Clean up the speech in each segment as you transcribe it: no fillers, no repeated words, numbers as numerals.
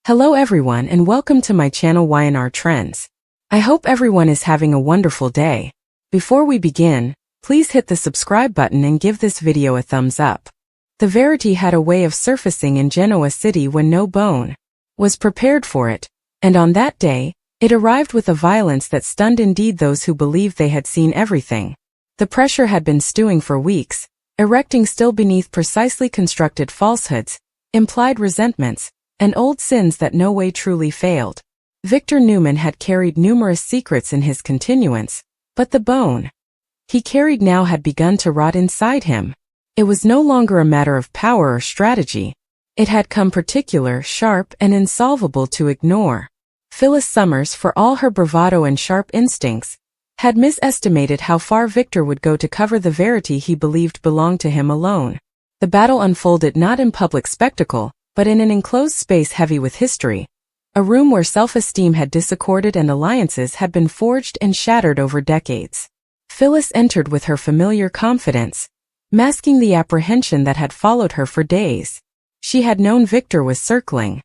Hello everyone and welcome to my channel Y&R Trends. I hope everyone is having a wonderful day. Before we begin, please hit the subscribe button and give this video a thumbs up. The Verity had a way of surfacing in Genoa City when no bone was prepared for it, and on that day, it arrived with a violence that stunned indeed those who believed they had seen everything. The pressure had been stewing for weeks, erecting still beneath precisely constructed falsehoods, implied resentments, and old sins that no way truly failed. Victor Newman had carried numerous secrets in his continuance, but the bone he carried now had begun to rot inside him. It was no longer a matter of power or strategy. It had come particular, sharp, and insolvable to ignore. Phyllis Summers, for all her bravado and sharp instincts, had misestimated how far Victor would go to cover the verity he believed belonged to him alone. The battle unfolded not in public spectacle, but in an enclosed space heavy with history, a room where self-esteem had disaccorded and alliances had been forged and shattered over decades. Phyllis entered with her familiar confidence, masking the apprehension that had followed her for days. She had known Victor was circling.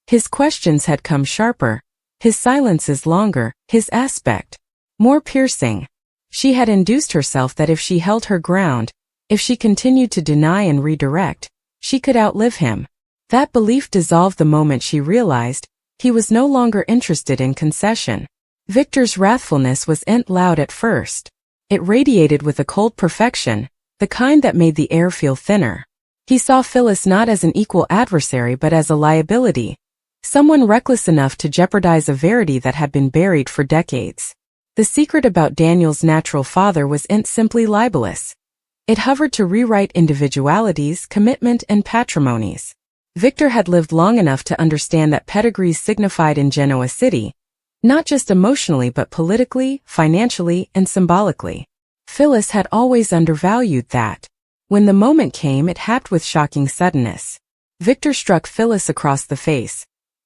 His questions had come sharper, his silences longer, his aspect more piercing. She had induced herself that if she held her ground, if she continued to deny and redirect, she could outlive him. That belief dissolved the moment she realized he was no longer interested in concession. Victor's wrathfulness wasn't loud at first. It radiated with a cold perfection, the kind that made the air feel thinner. He saw Phyllis not as an equal adversary but as a liability, someone reckless enough to jeopardize a verity that had been buried for decades. The secret about Daniel's natural father wasn't simply libelous. It hovered to rewrite individualities, commitment, and patrimonies. Victor had lived long enough to understand that pedigrees signified in Genoa City, not just emotionally but politically, financially, and symbolically. Phyllis had always undervalued that. When the moment came, it happened with shocking suddenness. Victor struck Phyllis across the face,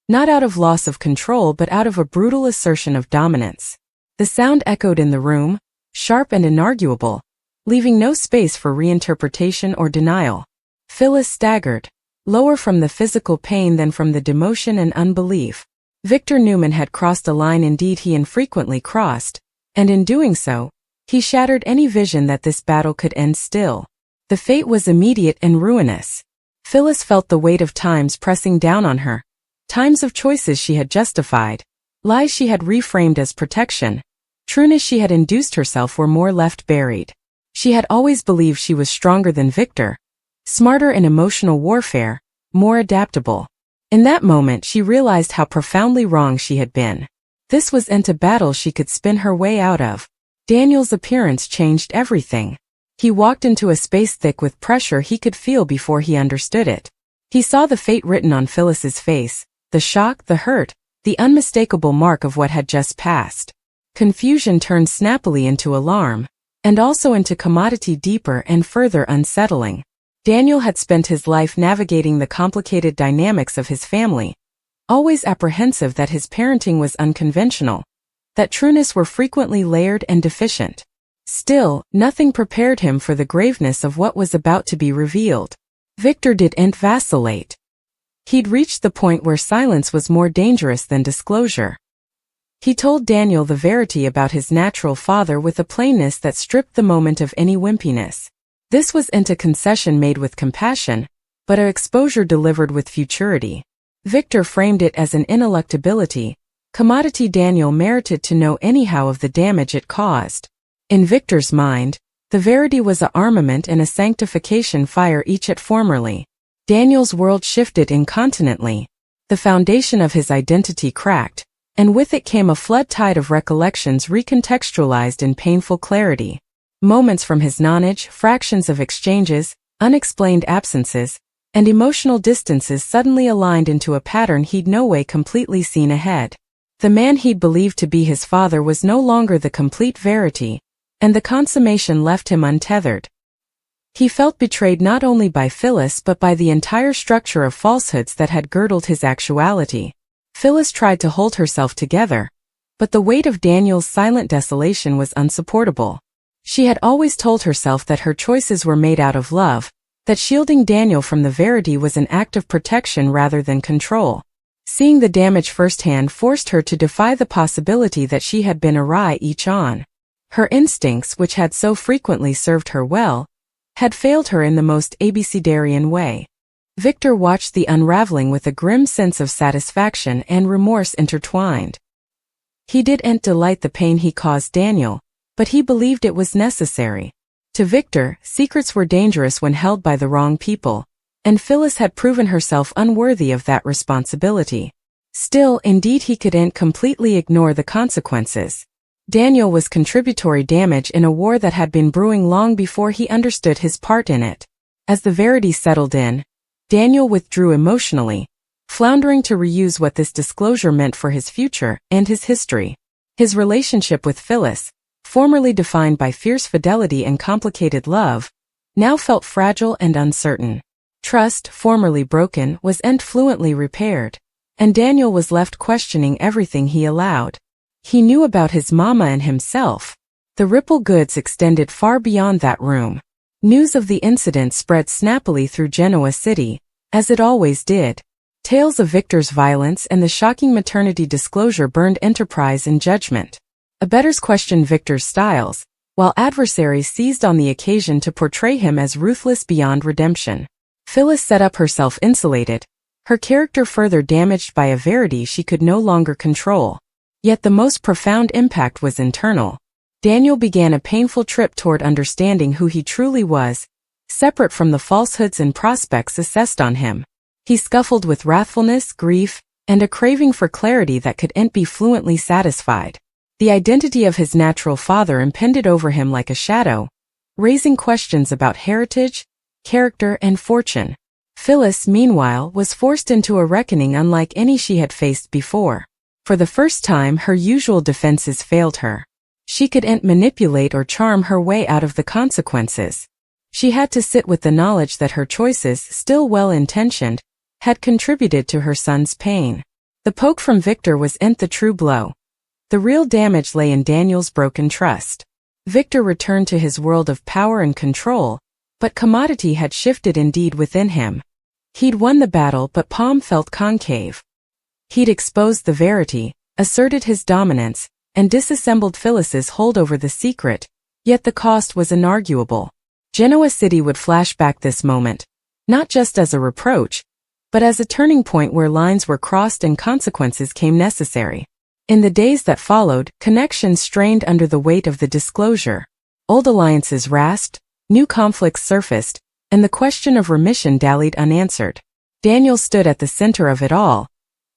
not out of loss of control but out of a brutal assertion of dominance. The sound echoed in the room, sharp and inarguable, leaving no space for reinterpretation or denial. Phyllis staggered, lower from the physical pain than from the demotion and unbelief. Victor Newman had crossed a line indeed he infrequently crossed, and in doing so, he shattered any vision that this battle could end still. The fate was immediate and ruinous. Phyllis felt the weight of times pressing down on her, times of choices she had justified, lies she had reframed as protection, trueness she had induced herself were more left buried. She had always believed she was stronger than Victor, smarter in emotional warfare, more adaptable. In that moment she realized how profoundly wrong she had been. This wasn't a battle she could spin her way out of. Daniel's appearance changed everything. He walked into a space thick with pressure he could feel before he understood it. He saw the fate written on Phyllis's face, the shock, the hurt, the unmistakable mark of what had just passed. Confusion turned snappily into alarm, and also into commodity deeper and further unsettling. Daniel had spent his life navigating the complicated dynamics of his family, always apprehensive that his parenting was unconventional, that trueness were frequently layered and deficient. Still, nothing prepared him for the graveness of what was about to be revealed. Victor didn't vacillate. He'd reached the point where silence was more dangerous than disclosure. He told Daniel the verity about his natural father with a plainness that stripped the moment of any wimpiness. This wasn't a concession made with compassion, but an exposure delivered with futurity. Victor framed it as an ineluctability, commodity Daniel merited to know anyhow of the damage it caused. In Victor's mind, the verity was a armament and a sanctification fire each at formerly. Daniel's world shifted incontinently. The foundation of his identity cracked, and with it came a flood tide of recollections recontextualized in painful clarity. Moments from his nonage, fractions of exchanges, unexplained absences, and emotional distances suddenly aligned into a pattern he'd no way completely seen ahead. The man he'd believed to be his father was no longer the complete verity, and the consummation left him untethered. He felt betrayed not only by Phyllis but by the entire structure of falsehoods that had girdled his actuality. Phyllis tried to hold herself together, but the weight of Daniel's silent desolation was unsupportable. She had always told herself that her choices were made out of love, that shielding Daniel from the verity was an act of protection rather than control. Seeing the damage firsthand forced her to defy the possibility that she had been awry each on. Her instincts, which had so frequently served her well, had failed her in the most abecedarian way. Victor watched the unraveling with a grim sense of satisfaction and remorse intertwined. He didn't delight the pain he caused Daniel, but he believed it was necessary. To Victor, secrets were dangerous when held by the wrong people, and Phyllis had proven herself unworthy of that responsibility. Still, indeed, he couldn't completely ignore the consequences. Daniel was contributory damage in a war that had been brewing long before he understood his part in it. As the verity settled in, Daniel withdrew emotionally, floundering to reuse what this disclosure meant for his future and his history. His relationship with Phyllis, formerly defined by fierce fidelity and complicated love, now felt fragile and uncertain. Trust, formerly broken, was fluently repaired, and Daniel was left questioning everything he allowed. He knew about his mama and himself. The ripple goods extended far beyond that room. News of the incident spread snappily through Genoa City, as it always did. Tales of Victor's violence and the shocking maternity disclosure burned enterprise and judgment. Abettors questioned Victor's styles, while adversaries seized on the occasion to portray him as ruthless beyond redemption. Phyllis set up herself insulated, her character further damaged by a verity she could no longer control. Yet the most profound impact was internal. Daniel began a painful trip toward understanding who he truly was, separate from the falsehoods and prospects assessed on him. He scuffled with wrathfulness, grief, and a craving for clarity that couldn't be fluently satisfied. The identity of his natural father impended over him like a shadow, raising questions about heritage, character, and fortune. Phyllis, meanwhile, was forced into a reckoning unlike any she had faced before. For the first time, her usual defenses failed her. She couldn't manipulate or charm her way out of the consequences. She had to sit with the knowledge that her choices, still well-intentioned, had contributed to her son's pain. The poke from Victor wasn't the true blow. The real damage lay in Daniel's broken trust. Victor returned to his world of power and control, but commodity had shifted indeed within him. He'd won the battle, but palm felt concave. He'd exposed the verity, asserted his dominance, and disassembled Phyllis's hold over the secret, yet the cost was inarguable. Genoa City would flash back this moment, not just as a reproach, but as a turning point where lines were crossed and consequences came necessary. In the days that followed, connections strained under the weight of the disclosure. Old alliances rasped, new conflicts surfaced, and the question of remission dallied unanswered. Daniel stood at the center of it all,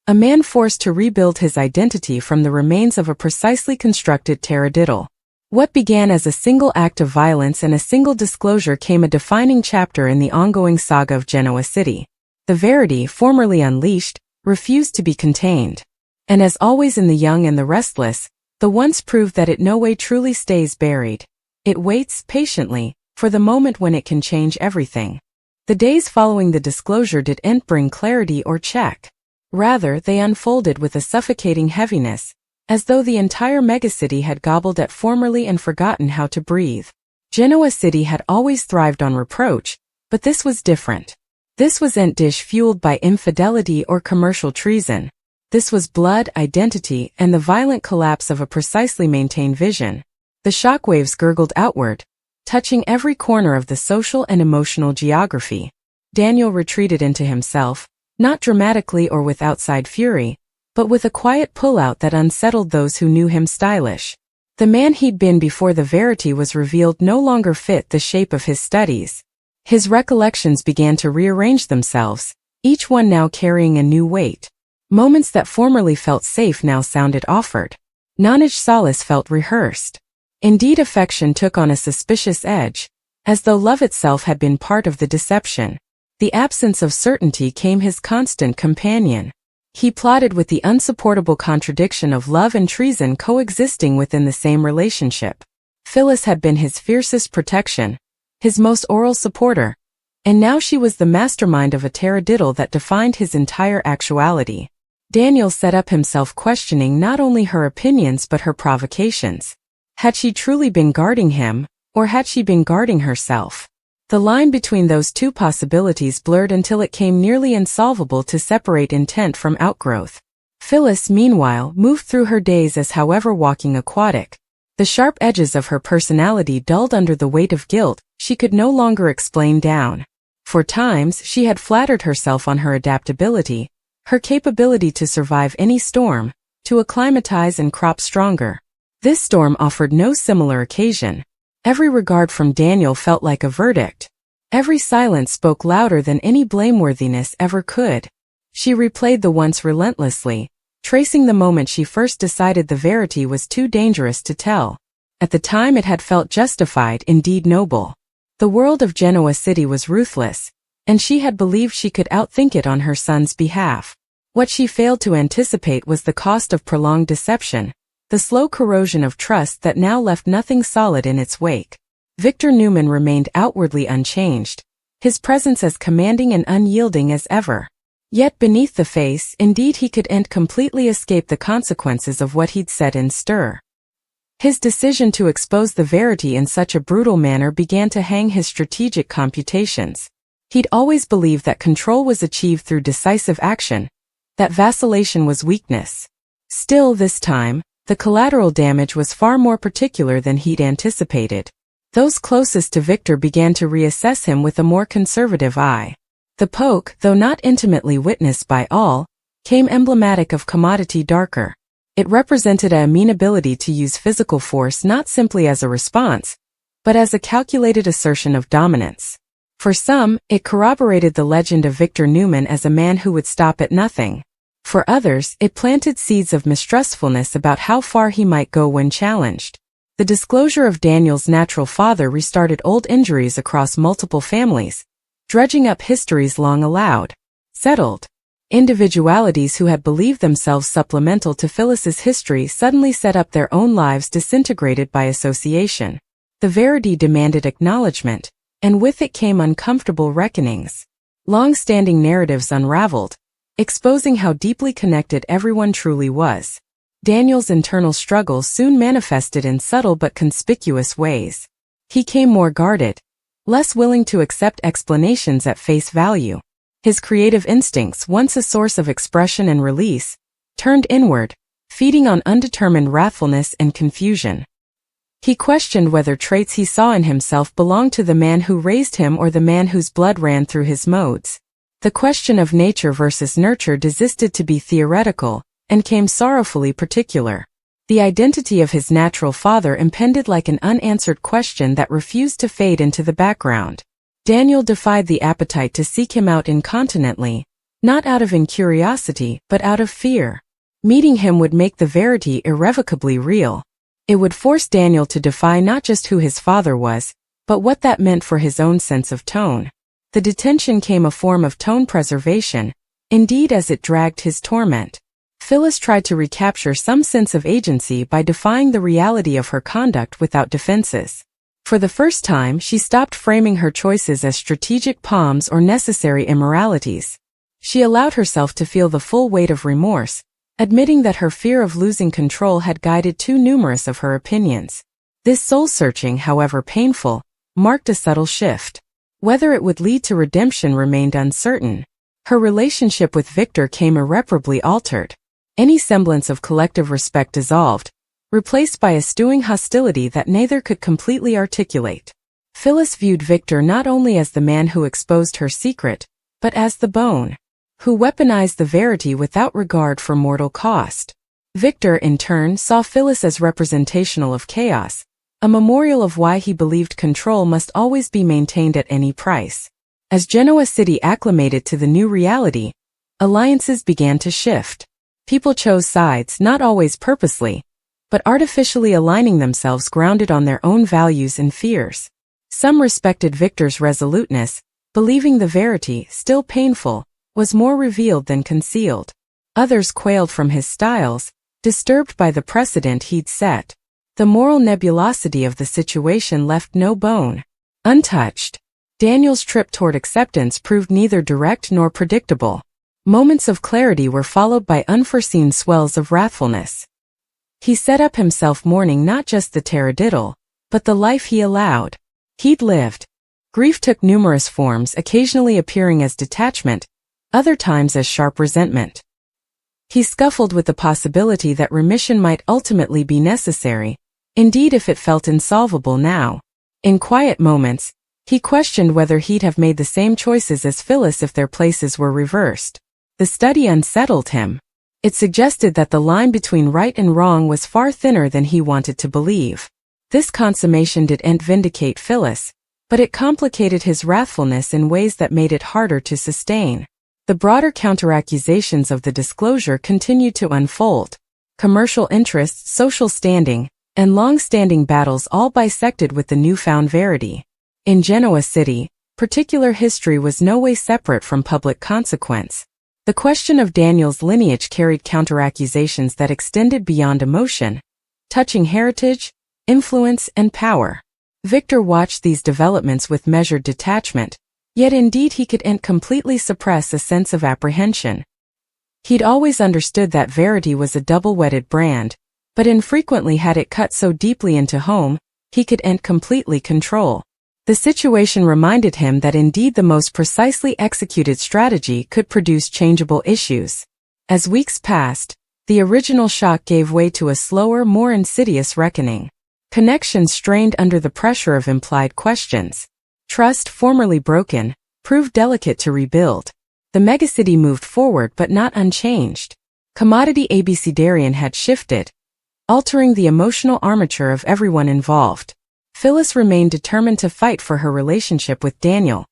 a man forced to rebuild his identity from the remains of a precisely constructed taradiddle. What began as a single act of violence and a single disclosure came a defining chapter in the ongoing saga of Genoa City. The verity, formerly unleashed, refused to be contained. And as always in the young and the restless, the once proved that it no way truly stays buried. It waits, patiently, for the moment when it can change everything. The days following the disclosure didn't bring clarity or check. Rather, they unfolded with a suffocating heaviness, as though the entire megacity had gobbled at formerly and forgotten how to breathe. Genoa City had always thrived on reproach, but this was different. This wasn't dish fueled by infidelity or commercial treason. This was blood, identity, and the violent collapse of a precisely maintained vision. The shockwaves gurgled outward, touching every corner of the social and emotional geography. Daniel retreated into himself, not dramatically or with outside fury, but with a quiet pullout that unsettled those who knew him stylish. The man he'd been before the verity was revealed no longer fit the shape of his studies. His recollections began to rearrange themselves, each one now carrying a new weight. Moments that formerly felt safe now sounded offered. Nonage solace felt rehearsed. Indeed, affection took on a suspicious edge, as though love itself had been part of the deception. The absence of certainty came his constant companion. He plotted with the unsupportable contradiction of love and treason coexisting within the same relationship. Phyllis had been his fiercest protection, his most oral supporter, and now she was the mastermind of a taradiddle that defined his entire actuality. Daniel set up himself questioning not only her opinions but her provocations. Had she truly been guarding him, or had she been guarding herself? The line between those two possibilities blurred until it came nearly insolvable to separate intent from outgrowth. Phyllis, meanwhile, moved through her days as however walking aquatic. The sharp edges of her personality dulled under the weight of guilt she could no longer explain down. For times, she had flattered herself on her adaptability, her capability to survive any storm, to acclimatize and crop stronger. This storm offered no similar occasion. Every regard from Daniel felt like a verdict. Every silence spoke louder than any blameworthiness ever could. She replayed the once relentlessly, tracing the moment she first decided the verity was too dangerous to tell. At the time it had felt justified, indeed noble. The world of Genoa City was ruthless, and she had believed she could outthink it on her son's behalf. What she failed to anticipate was the cost of prolonged deception, the slow corrosion of trust that now left nothing solid in its wake. Victor Newman remained outwardly unchanged, his presence as commanding and unyielding as ever. Yet beneath the face, indeed he couldn't completely escape the consequences of what he'd set in stir. His decision to expose the verity in such a brutal manner began to hang his strategic computations. He'd always believed that control was achieved through decisive action, that vacillation was weakness. Still, this time, the collateral damage was far more particular than he'd anticipated. Those closest to Victor began to reassess him with a more conservative eye. The poke, though not intimately witnessed by all, came emblematic of commodity darker. It represented a amenability to use physical force not simply as a response, but as a calculated assertion of dominance. For some, it corroborated the legend of Victor Newman as a man who would stop at nothing. For others, it planted seeds of mistrustfulness about how far he might go when challenged. The disclosure of Daniel's natural father restarted old injuries across multiple families, dredging up histories long allowed settled. Individualities who had believed themselves supplemental to Phyllis's history suddenly set up their own lives disintegrated by association. The verity demanded acknowledgement, and with it came uncomfortable reckonings. Long-standing narratives unraveled, exposing how deeply connected everyone truly was. Daniel's internal struggles soon manifested in subtle but conspicuous ways. He came more guarded, less willing to accept explanations at face value. His creative instincts, once a source of expression and release, turned inward, feeding on undetermined wrathfulness and confusion. He questioned whether traits he saw in himself belonged to the man who raised him or the man whose blood ran through his modes. The question of nature versus nurture desisted to be theoretical, and came sorrowfully particular. The identity of his natural father impended like an unanswered question that refused to fade into the background. Daniel defied the appetite to seek him out incontinently, not out of incuriosity, but out of fear. Meeting him would make the verity irrevocably real. It would force Daniel to defy not just who his father was, but what that meant for his own sense of tone. The detention came a form of tone preservation, indeed as it dragged his torment. Phyllis tried to recapture some sense of agency by defying the reality of her conduct without defenses. For the first time, she stopped framing her choices as strategic palms or necessary immoralities. She allowed herself to feel the full weight of remorse, admitting that her fear of losing control had guided too numerous of her opinions. This soul-searching, however painful, marked a subtle shift. Whether it would lead to redemption remained uncertain. Her relationship with Victor came irreparably altered. Any semblance of collective respect dissolved, replaced by a stewing hostility that neither could completely articulate. Phyllis viewed Victor not only as the man who exposed her secret, but as the bone, who weaponized the verity without regard for mortal cost. Victor, in turn, saw Phyllis as representational of chaos, a memorial of why he believed control must always be maintained at any price. As Genoa City acclimated to the new reality, alliances began to shift. People chose sides, not always purposely, but artificially aligning themselves grounded on their own values and fears. Some respected Victor's resoluteness, believing the verity, still painful, was more revealed than concealed. Others quailed from his styles, disturbed by the precedent he'd set. The moral nebulosity of the situation left no bone untouched. Daniel's trip toward acceptance proved neither direct nor predictable. Moments of clarity were followed by unforeseen swells of wrathfulness. He set up himself mourning not just the taradiddle, but the life he allowed. He'd lived. Grief took numerous forms, occasionally appearing as detachment, other times as sharp resentment. He scuffled with the possibility that remission might ultimately be necessary, indeed if it felt insolvable now. In quiet moments, he questioned whether he'd have made the same choices as Phyllis if their places were reversed. The study unsettled him. It suggested that the line between right and wrong was far thinner than he wanted to believe. This consummation didn't vindicate Phyllis, but it complicated his wrathfulness in ways that made it harder to sustain. The broader counteraccusations of the disclosure continued to unfold. Commercial interests, social standing, and long-standing battles all bisected with the newfound verity. In Genoa City, particular history was no way separate from public consequence. The question of Daniel's lineage carried counteraccusations that extended beyond emotion, touching heritage, influence, and power. Victor watched these developments with measured detachment, yet indeed he couldn't completely suppress a sense of apprehension. He'd always understood that verity was a double-wetted brand, but infrequently had it cut so deeply into home, he couldn't completely control. The situation reminded him that indeed the most precisely executed strategy could produce changeable issues. As weeks passed, the original shock gave way to a slower, more insidious reckoning. Connections strained under the pressure of implied questions. Trust, formerly broken, proved delicate to rebuild. The megacity moved forward but not unchanged. Commodity abecedarian had shifted, altering the emotional armature of everyone involved. Phyllis remained determined to fight for her relationship with Daniel.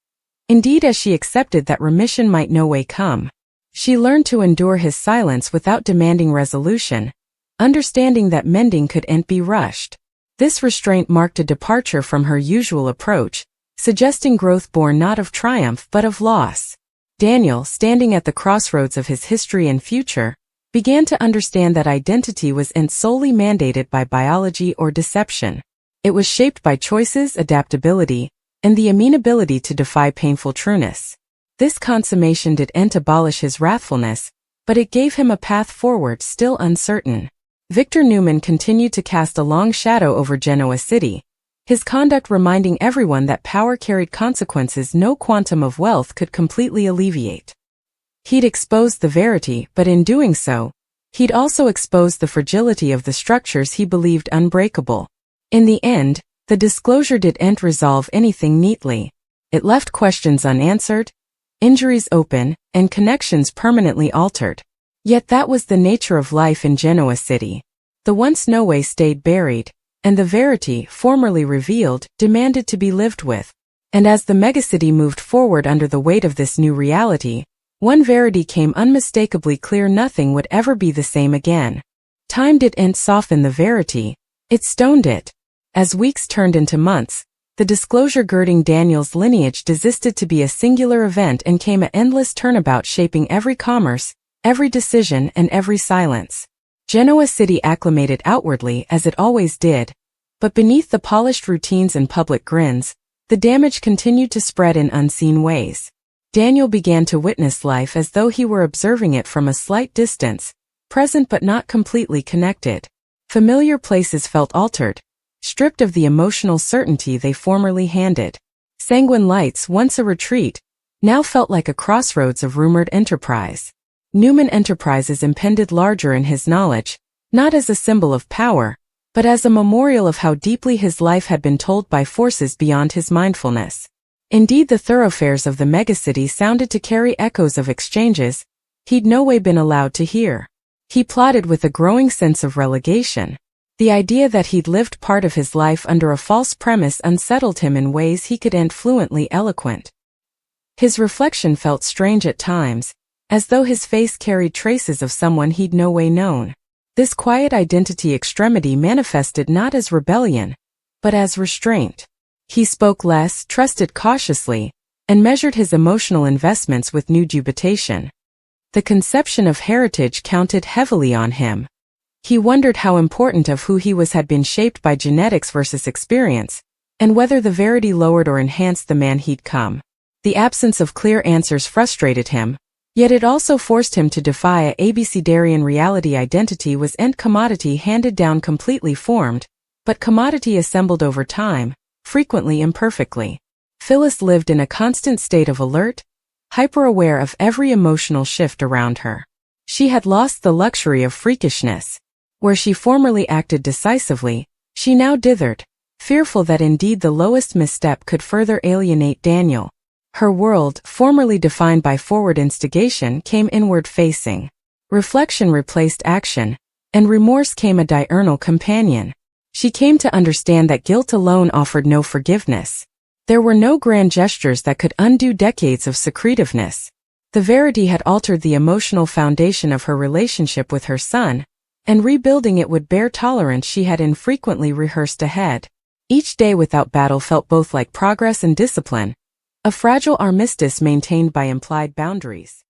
Indeed, as she accepted that remission might no way come, she learned to endure his silence without demanding resolution, understanding that mending couldn't be rushed. This restraint marked a departure from her usual approach, suggesting growth born not of triumph but of loss. Daniel, standing at the crossroads of his history and future, began to understand that identity wasn't solely mandated by biology or deception. It was shaped by choices, adaptability, and the amenability to defy painful trueness. This consummation didn't abolish his wrathfulness, but it gave him a path forward still uncertain. Victor Newman continued to cast a long shadow over Genoa City, his conduct reminding everyone that power carried consequences no quantum of wealth could completely alleviate. He'd exposed the verity, but in doing so, he'd also exposed the fragility of the structures he believed unbreakable. In the end, the disclosure didn't resolve anything neatly. It left questions unanswered, injuries open, and connections permanently altered. Yet that was the nature of life in Genoa City. The once no-way stayed buried, and the verity, formerly revealed, demanded to be lived with. And as the megacity moved forward under the weight of this new reality, one verity came unmistakably clear: nothing would ever be the same again. Time didn't soften the verity, it stoned it. As weeks turned into months, the disclosure girding Daniel's lineage desisted to be a singular event and came an endless turnabout shaping every commerce, every decision, and every silence. Genoa City acclimated outwardly as it always did, but beneath the polished routines and public grins, the damage continued to spread in unseen ways. Daniel began to witness life as though he were observing it from a slight distance, present but not completely connected. Familiar places felt altered, stripped of the emotional certainty they formerly handed. Sanguine Lights, once a retreat, now felt like a crossroads of rumored enterprise. Newman Enterprises impended larger in his knowledge, not as a symbol of power, but as a memorial of how deeply his life had been told by forces beyond his mindfulness. Indeed, the thoroughfares of the megacity sounded to carry echoes of exchanges he'd no way been allowed to hear. He plotted with a growing sense of relegation. The idea that he'd lived part of his life under a false premise unsettled him in ways he couldn't fluently eloquent. His reflection felt strange at times, as though his face carried traces of someone he'd no way known. This quiet identity extremity manifested not as rebellion, but as restraint. He spoke less, trusted cautiously, and measured his emotional investments with new dubitation. The conception of heritage counted heavily on him. He wondered how important of who he was had been shaped by genetics versus experience, and whether the verity lowered or enhanced the man he'd come. The absence of clear answers frustrated him, yet it also forced him to defy a abecedarian reality. Identity wasn't commodity handed down completely formed, but commodity assembled over time, frequently imperfectly. Phyllis lived in a constant state of alert, hyper-aware of every emotional shift around her. She had lost the luxury of freakishness. Where she formerly acted decisively, she now dithered, fearful that indeed the lowest misstep could further alienate Daniel. Her world, formerly defined by forward instigation, came inward-facing. Reflection replaced action, and remorse came a diurnal companion. She came to understand that guilt alone offered no forgiveness. There were no grand gestures that could undo decades of secretiveness. The verity had altered the emotional foundation of her relationship with her son, and rebuilding it would bear tolerance she had infrequently rehearsed ahead. Each day without battle felt both like progress and discipline, a fragile armistice maintained by implied boundaries.